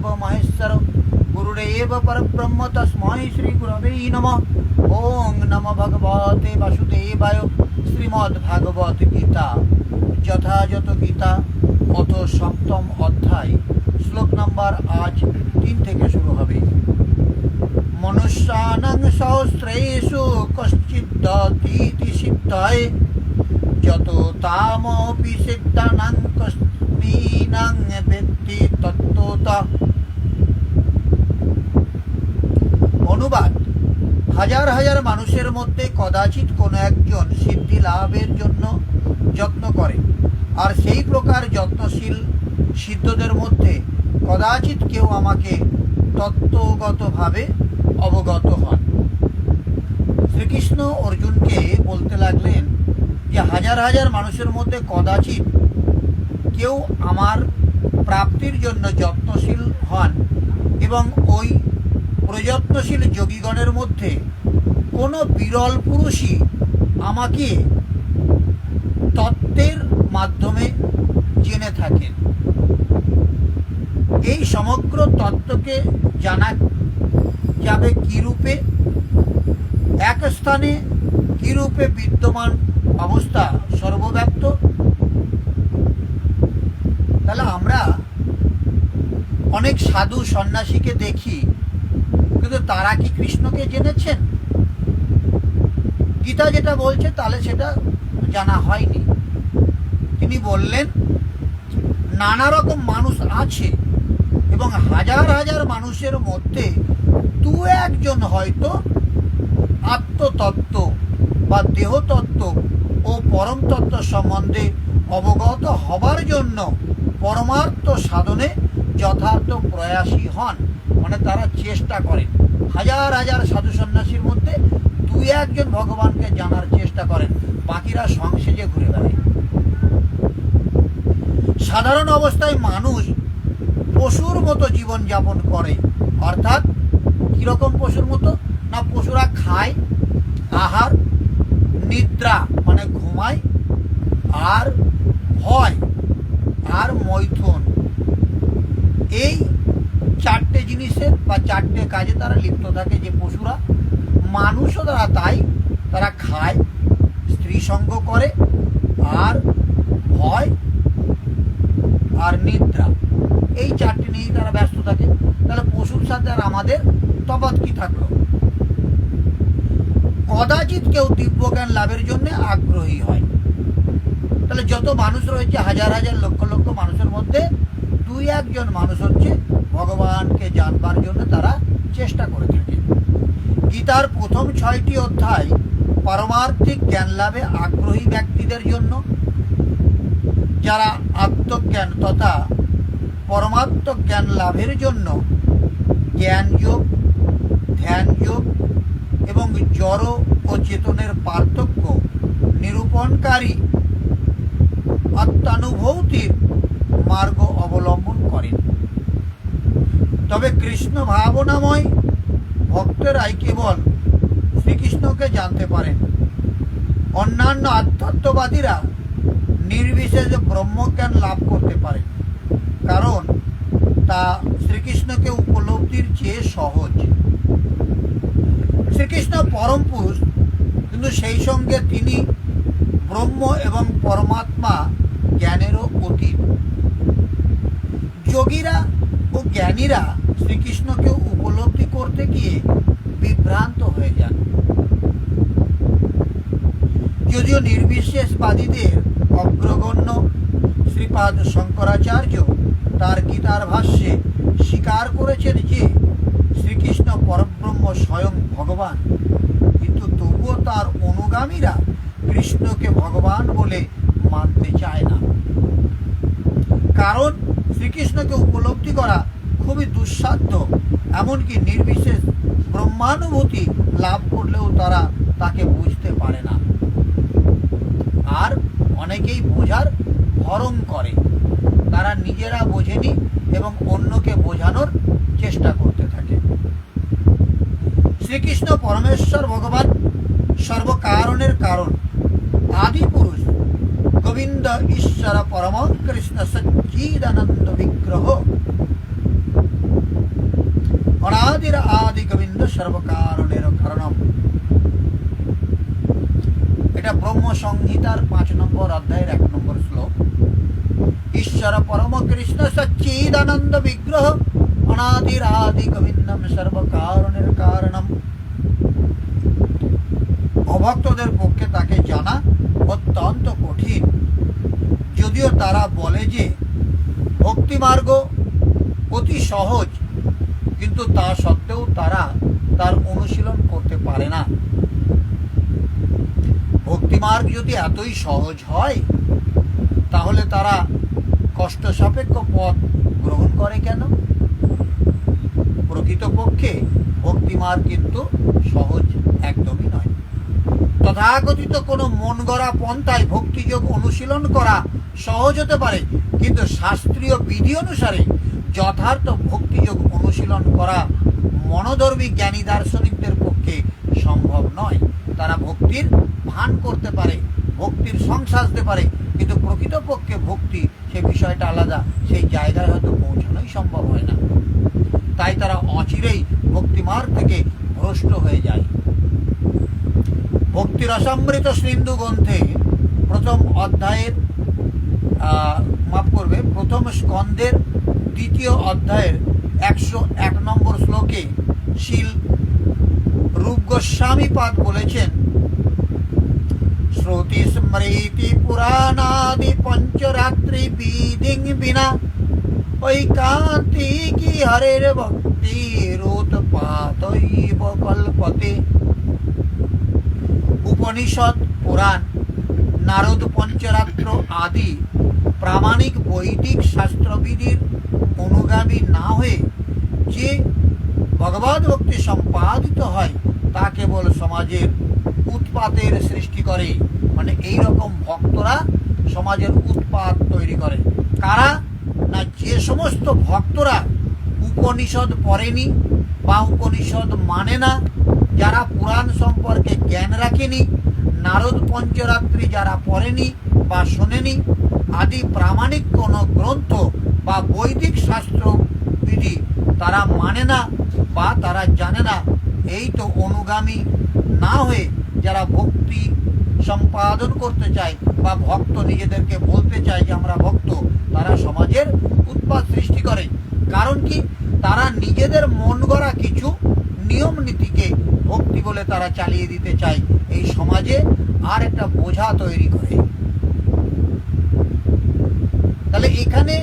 देव महेश्वर गुरुरेव परब्रह्म तस्मै श्री गुरवे नमः। ओं नमो भगवते वासुदेवाय। श्रीमद् भागवत गीता যথাযথ গীতা অথ সপ্তম অধ্যায় শ্লোক নম্বর আজ 3 থেকে শুরু হবে। মনুষ্যানাং সহস্রেষু কশ্চিদ্দতীতি সিদ্ধায় যত তামপি সিদ্ধানাং কস্মিনাং বেত্তি তত্ত্বতঃ। অনুবাদ: হাজার হাজার মানুষের মধ্যে কদাচিৎ কোনো একজন সিদ্ধি লাভের জন্য যত্ন করে, আর সেই প্রকার যত্নশীল সিদ্ধদের মধ্যে কদাচিৎ কেউ আমাকে তত্ত্বগতভাবে অবগত হন। শ্রীকৃষ্ণ অর্জুনকে বলতে লাগলেন যে হাজার হাজার মানুষের মধ্যে কদাচিৎ কেউ আমার প্রাপ্তির জন্য যত্নশীল হন, এবং ওই প্রযত্নশীল যোগীগণের মধ্যে কোনো বিরল পুরুষই আমাকে তত্ত্বের মাধ্যমে জেনে থাকেন। এই সমগ্র তত্ত্বকে জানা যাবে কি রূপে? এক স্থানে কি রূপে বিদ্যমান অবস্থা সর্বব্যাপ্ত? তাহলে আমরা অনেক সাধু সন্ন্যাসীকে দেখি, কিন্তু তারা কি কৃষ্ণকে জেনেছেন? গীতা যেটা বলছে তাহলে সেটা জানা হয়নি। তিনি বললেন নানা রকম মানুষ আছে, এবং হাজার হাজার মানুষের মধ্যে দু একজন হয়তো আত্মতত্ত্ব বা দেহতত্ত্ব ও পরম তত্ত্ব সম্বন্ধে অবগত হবার জন্য পরমার্থ সাধনে যথার্থ প্রয়াসী হন, মানে তারা চেষ্টা করেন। হাজার হাজার সাধু সন্ন্যাসীর মধ্যে দুই একজন ভগবানকে জানার চেষ্টা করেন, বাকিরা সংসেজে ঘুরে বেড়ায়। সাধারণ অবস্থায় মানুষ পশুর মতো জীবন যাপন করে। অর্থাৎ কিরকম পশুর মতো? না, পশুরা খায়, আহার, নিদ্রা মানে ঘুমায়, আর ভয় আর মৈথুন, এই চারটে জিনিসের বা চারটে কাজে তারা লিপ্ত থাকে যে পশুরা। মানুষও তারা তাই, তারা খায়, স্ত্রী সঙ্গ করে, আর ভয় আর নিদ্রা, এই চারটে নিয়েই তারা ব্যস্ত থাকে। তাহলে পশুর সাথে আর আমাদের তফাৎ কি থাকলো? কদাচিৎ কেউ দিব্যজ্ঞান লাভের জন্য আগ্রহী হয়। তাহলে যত মানুষ রয়েছে, হাজার হাজার লক্ষ লক্ষ মানুষের মধ্যে দুই একজন মানুষ হচ্ছে ভগবানকে জানবার জন্য তারা চেষ্টা করে থাকে। গীতার প্রথম 6টি অধ্যায় পারমার্থিক জ্ঞান লাভে আগ্রহী ব্যক্তিদের জন্য, যারা আত্মজ্ঞান তথা পরমাত্ম জ্ঞান লাভের জন্য জ্ঞান যোগ, ধ্যান যোগ এবং জড় ও চেতনের পার্থক্য নিরূপণকারী আত্মানুভূতির মার্গ অবলম্বন করেন। তবে কৃষ্ণ ভাবনাময় ভক্তরাই কেবল শ্রীকৃষ্ণকে জানতে পারেন। অন্যান্য আধ্যাত্মবাদীরা নির্বিশেষে ব্রহ্মজ্ঞান লাভ করতে পারেন, কারণ তা শ্রীকৃষ্ণকে উপলব্ধির চেয়ে সহজ। শ্রীকৃষ্ণ পরম পুরুষ, কিন্তু সেই সঙ্গে তিনি ব্রহ্ম এবং পরমাত্মা জ্ঞানেরও অতীত। যোগীরা ও জ্ঞানীরা শ্রীকৃষ্ণকে উপলব্ধি করতে গিয়ে বিভ্রান্ত হয়ে যান। যদিও নির্বিশেষবাদীদের অগ্রগণ্য শ্রীপাদ শঙ্করাচার্য তার গীতার ভাষ্যে স্বীকার করেছেন যে শ্রীকৃষ্ণ পরব্রহ্ম স্বয়ং ভগবান, কিন্তু তবুও তার অনুগামীরা কৃষ্ণকে ভগবান বলে মানতে চায় না। কারণ শ্রীকৃষ্ণকে উপলব্ধি করা খুবই দুঃসাধ্য, এমনকি নির্বিশেষ ব্রহ্মানুভূতি লাভ করলেও তারা তাকে বুঝতে পারে না। আর অনেকেই বোঝার ভরণ করে, তারা নিজেরা বোঝেনি এবং অন্যকে বোঝানোর চেষ্টা করতে থাকে। শ্রীকৃষ্ণ পরমেশ্বর ভগবান, সর্বকারণের কারণ, আদি পুরুষ, গোবিন্দ ঈশ্বর পরম কৃষ্ণ সচ্চিদানন্দ বিগ্রহ। অনাদির আদি গোবিন্দ সর্বকারণের কারণম। এটা ব্রহ্ম সংহিতার 5 নম্বর অধ্যায়ের 1 নম্বর শ্লোক। ঈশ্বর পরম কৃষ্ণ সচ্চিদানন্দ বিগ্রহ অনাদির আদি গোবিন্দম সর্বকারণের কারণম। অভক্তদের পক্ষে তাকে জানা অত্যন্ত কঠিন, যদিও তারা বলে যে ভক্তি মার্গ অতি সহজ, কিন্তু তা সত্ত্বেও তারা তার অনুশীলন করতে পারে না। ভক্তি মার্গ যদি এতই সহজ হয়, তাহলে তারা কষ্ট সাপেক্ষ পথ গ্রহণ করে কেন? প্রকৃতপক্ষে ভক্তি মার্গ কিন্তু সহজ একদমই নয়। তথাকথিত কোনো মন গড়া পন্থায় ভক্তিযোগ অনুশীলন করা সহজ হতে পারে, কিন্তু শাস্ত্রীয় বিধি অনুসারে যথার্থ ভক্তিযোগ অনুশীলন করা মনোধর্মী জ্ঞানী দার্শনিকদের পক্ষে সম্ভব নয়। তারা ভক্তির ভান করতে পারে, ভক্তির সং সাজতে পারে, কিন্তু প্রকৃতপক্ষে ভক্তি সে বিষয়টা আলাদা, সেই জায়গায় হয়তো পৌঁছানোই সম্ভব হয় না। তাই তারা অচিরেই ভক্তিমার্গ থেকে ভ্রষ্ট হয়ে যায়। ভক্তি রসামৃত সিন্ধু গ্রন্থে প্রথম অধ্যায়ের প্রথম স্কন্ধের 2য় অধ্যায়ের 101 নম্বর শ্লোকে শ্রীল রূপ গোস্বামী পাদ বলেছেন, শ্রুতি স্মৃতি পুরাণাদি পঞ্চরাত্রি বিধিং বিনা ঐকান্তিকি হরের ভক্তি রোৎপাতৈব কল্পতে। উপনিষদ, পুরাণ, নারদ পঞ্চরাত্র আদি প্রামাণিক বৈদিক শাস্ত্রবিধির অনুগামী না হয়ে যে ভগবদ ভক্তি সম্পাদিত হয়, তা কেবল সমাজের উৎপাতের সৃষ্টি করে। মানে এই রকম ভক্তরা সমাজের উৎপাত তৈরি করে। কারা? না, যে সমস্ত ভক্তরা উপনিষদ পড়েনি বা উপনিষদ মানে না, যারা পুরাণ সম্পর্কে জ্ঞান রাখেনি, নারদ পঞ্চরাত্রি যারা পড়েনি বা শোনেনি, আদি প্রামাণিক কোনো গ্রন্থ বা বৈদিক শাস্ত্র বিধি তারা মানে না বা তারা জানে না, এই তো অনুগামী না হয়ে যারা ভক্তি সম্পাদন করতে চায় বা ভক্ত নিজেদেরকে বলতে চায় যে আমরা ভক্ত, তারা সমাজের উৎপাত সৃষ্টি করে। কারণ কি? তারা নিজেদের মন গড়া কিছু নিয়ম নীতিকে ভক্তি বলে তারা চালিয়ে দিতে চায়, এই সমাজে আর একটা বোঝা তৈরি করে। তাহলে এখানে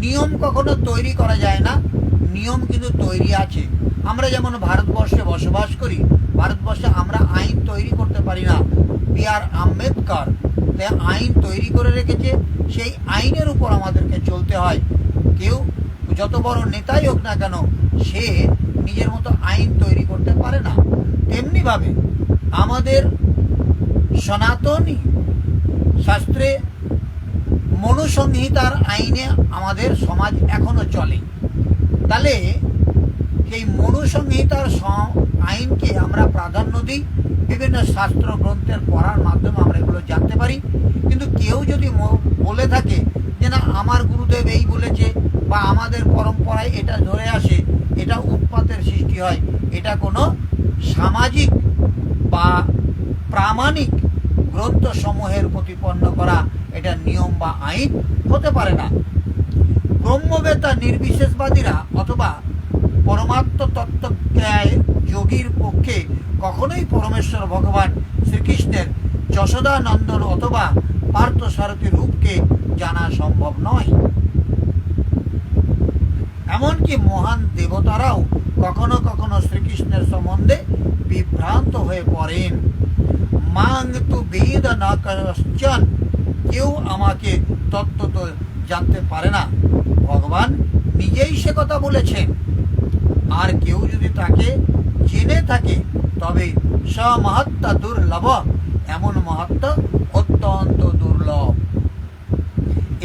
নিয়ম কখনো তৈরি করা যায় না, নিয়ম কিন্তু তৈরি আছে। আমরা যেমন ভারতবর্ষে বসবাস করি, ভারতবর্ষে আমরা আইন তৈরি করতে পারি না। B.R. আম্বেদকর আইন তৈরি করে রেখেছে, সেই আইনের উপর আমাদেরকে চলতে হয়। কেউ যত বড় নেতাই হোক না কেন, সে নিজের মতো আইন তৈরি করতে পারে না। তেমনিভাবে আমাদের সনাতনী শাস্ত্রে মনুসংহিতার আইনে আমাদের সমাজ এখনো চলে। তাহলে সেই মনুসংহিতার আইনকে আমরা প্রাধান্য দিই, বিভিন্ন শাস্ত্র গ্রন্থের পড়ার মাধ্যমে আমরা এগুলো জানতে পারি। কিন্তু কেউ যদি বলে থাকে যে না, আমার গুরুদেব এই বলেছে বা আমাদের পরম্পরায় এটা ধরে আসে, এটা উৎপাতের সৃষ্টি হয়, এটা কোনো সামাজিক বা প্রামাণিক গ্রন্থসমূহের প্রতিপন্ন করা এটা নিয়ম বা আইন হতে পারে না। ব্রহ্মবেত্তা নির্বিশেষবাদীরা অথবা পরমাত্ম তত্ত্বজ্ঞায় যোগীর পক্ষে কখনোই পরমেশ্বর ভগবান শ্রীকৃষ্ণের যশোদা নন্দন অথবা পার্থসারথী রূপকে জানা সম্ভব নয়। এমনকি মহান দেবতারাও কখনো কখনো শ্রীকৃষ্ণের সম্বন্ধে বিভ্রান্ত হয়ে পড়েন। মাং তু বেদ না কশ্চন, কেউ আমাকে তত্ত্ব তো জানতে পারে না, ভগবান নিজেই সে কথা বলেছেন। আর কেউ যদি তাকে জেনে থাকে তবে স মহাত্মা দুর্লভ, এমন মহাত্মা অত্যন্ত দুর্লভ।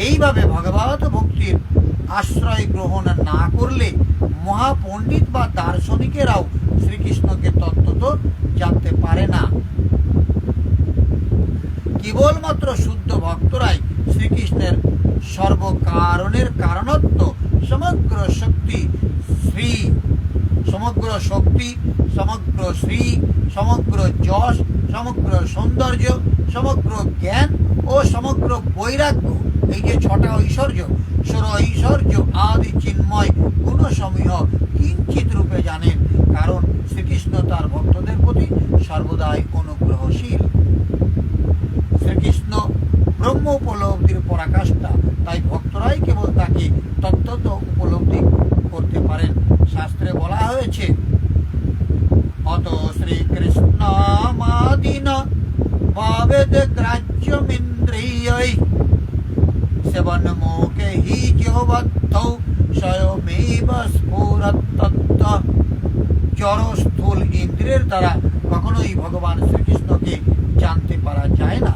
এইভাবে ভগবত ভক্তির আশ্রয় গ্রহণ না করলে মহাপণ্ডিত বা দার্শনিকেরাও শ্রীকৃষ্ণকে তত্ত্ব জানতে পারে না। কেবলমাত্র শুদ্ধ ভক্তরাই শ্রীকৃষ্ণের সর্বকারণের কারণত্ব, সমগ্র শক্তি, শ্রী সমগ্র শক্তি, সমগ্র শ্রী, সমগ্র যশ, সমগ্র সৌন্দর্য, সমগ্র জ্ঞান ও সমগ্র বৈরাগ্য, এই যে ছটা ঐশ্বর্য, ষোড় ঐশ্বর্য আদি চিন্ময় গুণসমূহ কিঞ্চিত রূপে জানেন, কারণ শ্রীকৃষ্ণ তার ভক্তদের প্রতি সর্বদাই অনুগ্রহশীল। শ্রীকৃষ্ণ ব্রহ্ম উপলব্ধির পরাকাষ্ঠা, তাই ভক্তরাই কেবল তাকে তত্ত্বত উপলব্ধি করতে পারেন। শাস্ত্রে বলা হয়েছে, অত শ্রীকৃষ্ণমাদিন ভাবেদ গ্রাহ্যমিন্দ্রিয়ৈ সেবন মোকে হি যোবদ্ধৌ স্বয়মেব স্ফুরত্তত্ত্ব। জড় স্থূল ইন্দ্রিয়ের দ্বারা কখনোই ভগবান শ্রীকৃষ্ণকে জানতে পারা যায় না।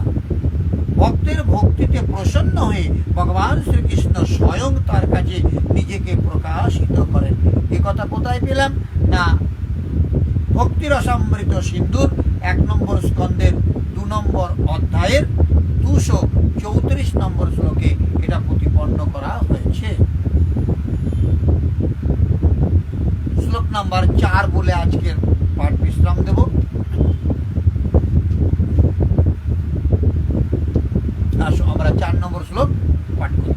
ভক্তের ভক্তিতে প্রসন্ন হয়ে ভগবান শ্রীকৃষ্ণ স্বয়ং তার কাছে নিজেকে প্রকাশিত করেন। এ কথা কোথায় পেলাম? না, ভক্তিরসামৃত সিন্ধুর 1 নম্বর স্কন্ধের 2 নম্বর অধ্যায়ের 234 নম্বর শ্লোকে এটা প্রতিপন্ন করা হয়েছে। শ্লোক নাম্বার 4 বলে আজকের পাঠ বিশ্রাম দেব। আসো আমরা 4 নম্বর শ্লোক পাঠ করি।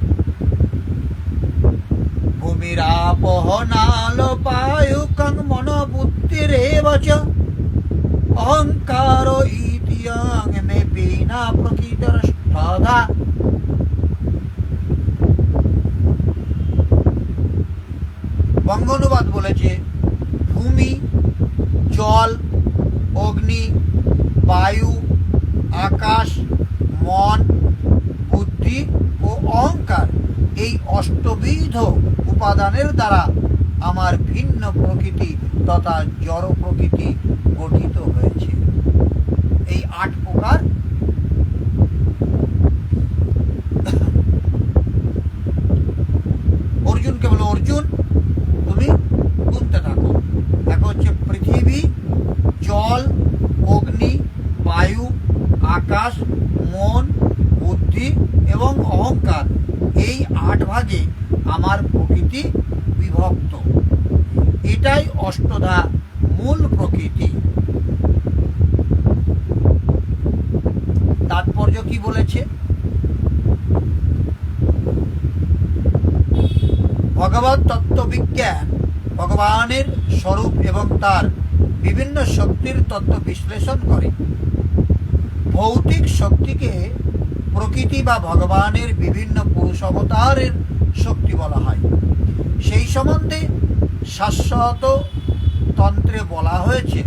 ভূমিরাপহনালোপায়ুকং মনোবুদ্ধিরেব চ অহংকার ইতিয়ং মে বিনা প্রকৃতরষ্টধা। বঙ্গানুবাদ বলেছে, ভূমি, জল, অগ্নি, বায়ু, আকাশ, মন, বুদ্ধি ও অহংকার, এই অষ্টবিধ উপাদানের দ্বারা আমার ভিন্ন প্রকৃতি তথা জড় প্রকৃতি গঠিত হয়েছে। এই 8 প্রকার অর্জুনকে বলো, অর্জুন তুমি গুনতে থাকো। দেখো হচ্ছে পৃথিবী, জল, অগ্নি, বায়ু, আকাশ, মন, বুদ্ধি এবং অহংকার, এই 8 ভাগে আমার প্রকৃতি বিভক্ত। এটাই অষ্টধা মূল প্রকৃতি। তাৎপর্য কি বলেছে? ভগবত তত্ত্ববিজ্ঞান ভগবানের স্বরূপ এবং তার বিভিন্ন শক্তির তত্ত্ব বিশ্লেষণ করে। ভৌতিক শক্তিকে প্রকৃতি বা ভগবানের বিভিন্ন পুরুষ অবতারের শক্তি বলা হয়। সেই সম্বন্ধে শাশ্বত তন্ত্রে বলা হয়েছে,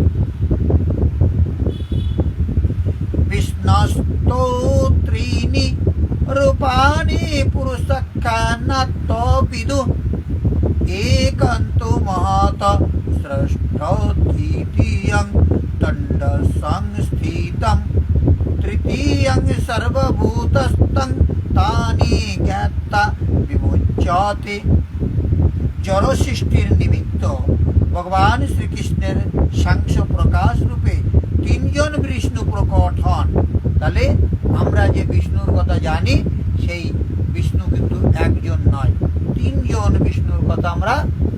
বিষ্ণস্তৌ ত্রীণি রূপাণি পুরুষাখ্যানাত্তবিদু একন্তু মহাত স্রষ্টোদ্বিতীয়ং দণ্ড সংস্থিতম তৃতীয়ং সর্বভূতস্থং তানি জ্ঞাতা বিমুচ্যতে। জড় সৃষ্টির নিমিত্ত ভগবান শ্রীকৃষ্ণের সাংখ্য প্রকাশ রূপে 3 জন বিষ্ণু প্রকট হন। তাহলে আমরা যে বিষ্ণুর কথা জানি, সেই বিষ্ণু কিন্তু একজন নয়, 3 জন বিষ্ণুর কথা আমরা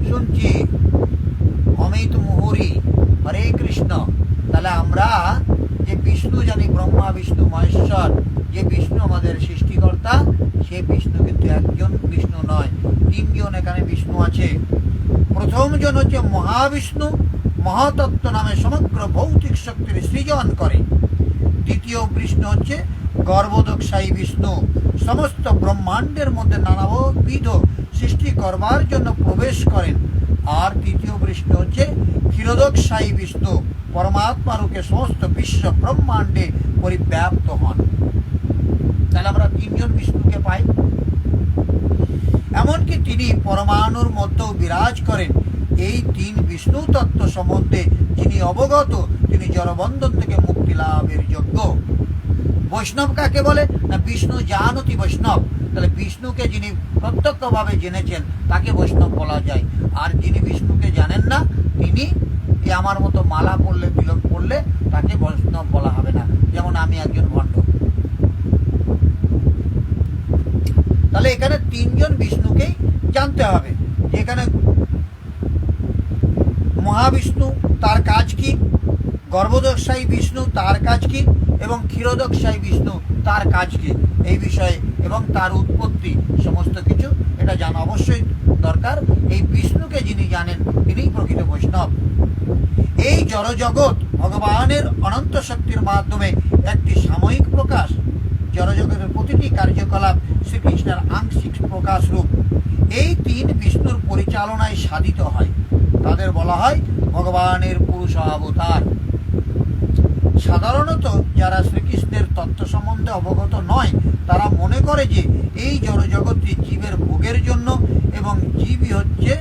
শুনছি। অমিত মুহুরী, হরে কৃষ্ণ। তাহলে আমরা যে বিষ্ণু জানি, ব্রহ্মা বিষ্ণু মহেশ্বর, যে বিষ্ণু আমাদের সৃষ্টিকর্তা, সে বিষ্ণু কিন্তু একজন বিষ্ণু নয়, 3 জন এখানে বিষ্ণু আছে। প্রথম জন হচ্ছে মহাবিষ্ণু, মহাতত্ত্ব নামে সমগ্র ভৌতিক শক্তির সৃজন করে। দ্বিতীয় বিষ্ণু হচ্ছে গর্ভোদকশায়ী বিষ্ণু, সমস্ত ব্রহ্মাণ্ডের মধ্যে নানাবিধ সৃষ্টি করবার জন্য প্রবেশ করেন। আর তৃতীয় বিষ্ণু হচ্ছে ক্ষীরোদকশায়ী বিষ্ণু, পরমাত্মা রূপে সমস্ত বিশ্ব ব্রহ্মাণ্ডে পরিব্যাপ্ত হন। তাহলে আমরা 3 জন বিষ্ণুকে পাই। এমনকি তিনি পরমাণুর মধ্যেও বিরাজ করেন। এই 3 বিষ্ণু তত্ত্ব সম্বন্ধে যিনি অবগত, তিনি জড়বন্ধন থেকে মুক্তি লাভের যোগ্য। বৈষ্ণব কাকে বলে? না, বিষ্ণু জানতি বৈষ্ণব। তাহলে বিষ্ণুকে যিনি প্রত্যক্ষভাবে জেনেছেন তাকে বৈষ্ণব বলা যায়। আর যিনি বিষ্ণুকে জানেন না, তিনি আমার মতো মালা পড়লে, তিলক পড়লে, তাকে বৈষ্ণব বলা হবে না। যেমন আমি একজন ভণ্ড। তাহলে এখানে 3 জন বিষ্ণুকেই জানতে হবে। এখানে মহাবিষ্ণু তার কাজ কি, গর্ভদোষায়ী বিষ্ণু তার কাজ কি, এবং ক্ষীরোদোষায়ী বিষ্ণু তার কাজ কি, এই বিষয়ে এবং তার উৎপত্তি সমস্ত কিছু এটা জানা অবশ্যই দরকার। এই বিষ্ণুকে যিনি জানেন তিনিই প্রকৃত বৈষ্ণব। এই জড়জগৎ ভগবানের অনন্ত শক্তির মাধ্যমে একটি সাময়িক প্রকাশ। জড়জগতের প্রতিটি কার্যকলাপ শ্রীকৃষ্ণের আংশিক প্রকাশ রূপ। এই তিন বিষ্ণুর পরিচালনায় সাধিত হয়, তাদের বলা হয় ভগবানের পুরুষ অবতার। সাধারণত যারা শ্রীকৃষ্ণের তত্ত্ব সম্বন্ধে অবগত নয় তারা মনে করে যে এই জড়জগৎটি জীবের ভোগের জন্য এবং জীবই হচ্ছে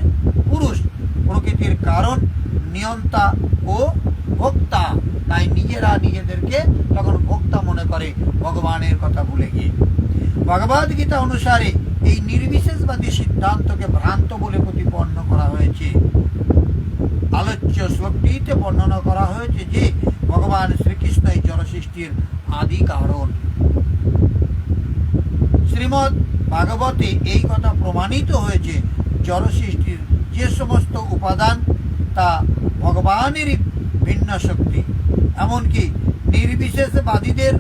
পুরুষ, প্রকৃতির কারণ, নিয়ন্তা ও ভোক্তা। তাই নিজেরা নিজেদেরকে তখন ভোক্তা মনে করে ভগবানের কথা ভুলে গিয়ে। ভগবদ গীতা অনুসারে এই নির্বিশেষবাদী সিদ্ধান্তকে ভ্রান্ত বলে প্রতিপন্ন করা হয়েছে। আলোচ্য শ্লোকটিতে বর্ণনা করা হয়েছে যে ভগবান শ্রীকৃষ্ণ এই জড় সৃষ্টির আদি কারণ। শ্রীমদ্ ভাগবতে এই কথা প্রমাণিত হয়েছে, জড় সৃষ্টির যে সমস্ত উপাদান তা ভগবানেরই ভিন্ন শক্তি। এমনকি নির্বিশেষবাদীদের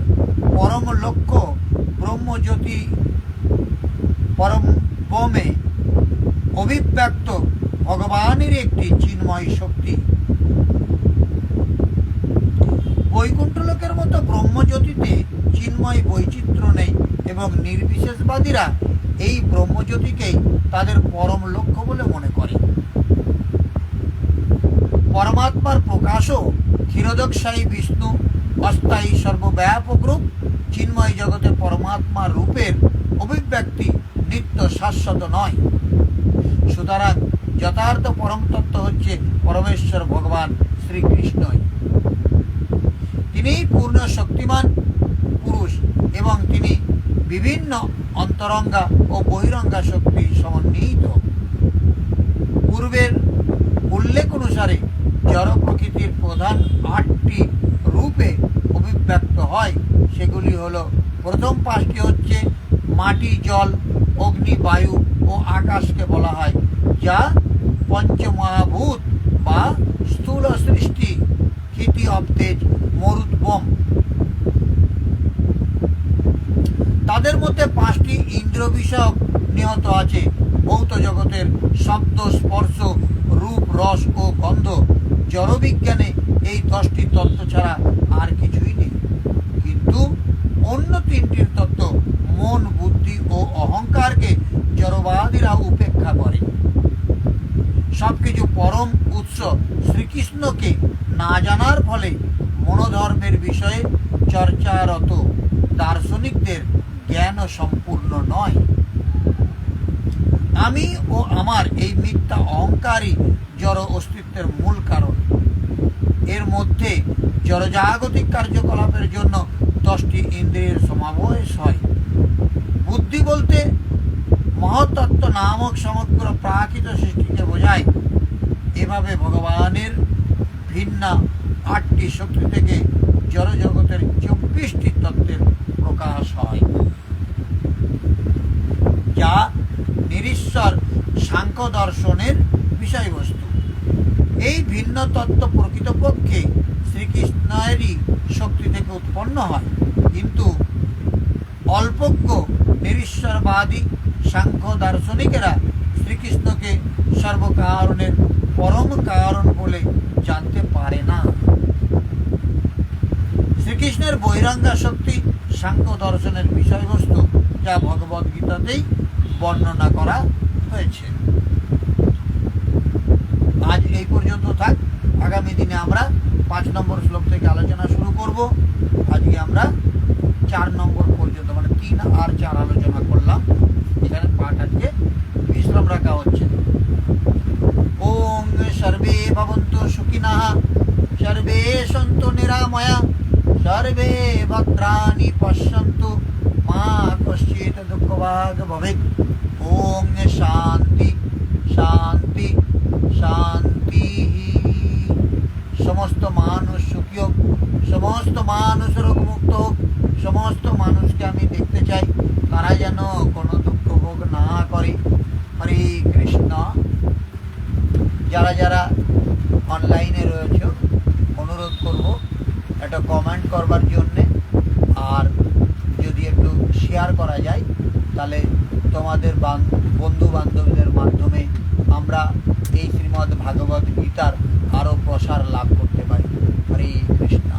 পরম লক্ষ্য ব্রহ্মজ্যোতি পরম ব্রহ্মে অভিব্যক্ত ভগবানের একটি চিন্ময় শক্তি। বৈকুণ্ঠ লোকের মতো ব্রহ্মজ্যোতিতে চিন্ময় বৈচিত্র্য নেই এবং নির্বিশেষবাদীরা এই ব্রহ্মজ্যোতিকেই তাদের পরম লক্ষ্য বলে মনে করে। পরমাত্মার প্রকাশও ক্ষীরোদোষায়ী বিষ্ণু অস্থায়ী সর্বব্যাপক রূপ। চিন্ময় জগতে পরমাত্মার রূপের অভিব্যক্তি নিত্য শাশ্বত নয়। সুতরাং যথার্থ পরম তত্ত্ব হচ্ছে পরমেশ্বর ভগবান শ্রীকৃষ্ণই। তিনিই পূর্ণ শক্তিমান পুরুষ এবং তিনি বিভিন্ন অন্তরঙ্গা ও বহিরঙ্গা শক্তি সমন্বিত। পূর্বের উল্লেখ অনুসারে জড় প্রকৃতির প্রধান 8টি রূপে অভিব্যক্ত হয়। সেগুলি হলো, প্রথম 5টি হচ্ছে মাটি, জল, অগ্নি, বায়ু ও আকাশকে বলা হয়, যা পঞ্চমহাভূত বা স্থূল সৃষ্টি, ক্ষিতি অবতেজ, মরুদ্গম। তাদের মধ্যে 5টি ইন্দ্র বিষয়ক নিহত আছে। ভৌত জগতের শব্দ, স্পর্শ, রূপ, রস ও গন্ধ। জড়বিজ্ঞানে এই 10টি তত্ত্ব ছাড়া আর কিছুই নেই। কিন্তু অন্য 3টির তত্ত্ব মন, বুদ্ধি ও অহংকারকে জড়বাদীরা উপেক্ষা করে। সবকিছু পরম উৎস শ্রীকৃষ্ণকে না জানার ফলে মনোধর্মের বিষয়ে চর্চারত দার্শনিকদের জ্ঞান সম্পূর্ণ নয়। আমি ও আমার এই মিথ্যা অহংকারই জড় অস্তিত্বের মূল কারণ। এর মধ্যে জড়জাগতিক কার্যকলাপের জন্য 10টি ইন্দ্রিয়ের সমাবেশ হয়। বুদ্ধি বলতে মহত্তত্ত্ব নামক সমগ্র প্রাকৃত সৃষ্টিকে বোঝায়। এভাবে ভগবানের ভিন্ন 8টি শক্তি থেকে জড়জগতের 24টি তত্ত্বের প্রকাশ হয়, যা নিরীশ্বর সাংখ্য দর্শনের বিষয়বস্তু। এই ভিন্ন তত্ত্ব প্রকৃতপক্ষে শ্রীকৃষ্ণেরই শক্তি থেকে উৎপন্ন হয়, কিন্তু অল্পজ্ঞ নিরীশ্বরবাদী সাংখ্য দার্শনিকেরা শ্রীকৃষ্ণকে সর্বকারণের পরম কারণ বলে জানতে পারে না। শ্রীকৃষ্ণের বহিরঙ্গা শক্তি সাংখ্য দর্শনের বিষয়বস্তু, যা ভগবদ গীতাতেই বর্ণনা করা হয়েছে। আজ এই পর্যন্ত থাক। আগামী দিনে আমরা 5 নম্বর শ্লোক থেকে আলোচনা শুরু করব। আজকে আমরা 4 নম্বর পর্যন্ত, মানে 3 আর 4 আলোচনা করলাম। এখানে পাঠ আজকে বিশ্রাম রাখা হচ্ছে। ওং সর্বে ভবন্তু সুখিনঃ, সর্বে সন্তু নিরাময়া, সর্বে ভদ্রাণি পশ্যন্তু, মা কশ্চিৎ দুঃখভাগ ভবেৎ। ওং শান্তি শান্তি শান্তি। সমস্ত মানুষ সুখী হোক, সমস্ত মানুষ রোগমুক্ত হোক। সমস্ত মানুষকে আমি দেখতে চাই তারা যেন কোনো দুঃখ ভোগ না করে। হরে কৃষ্ণ। যারা যারা একটা কমেন্ট করবার জন্যে, আর যদি একটু শেয়ার করা যায় তাহলে তোমাদের বন্ধু বান্ধবদের মাধ্যমে আমরা এই শ্রীমদ্ ভাগবত গীতার আরও প্রসার লাভ করতে পারি। হরে কৃষ্ণ।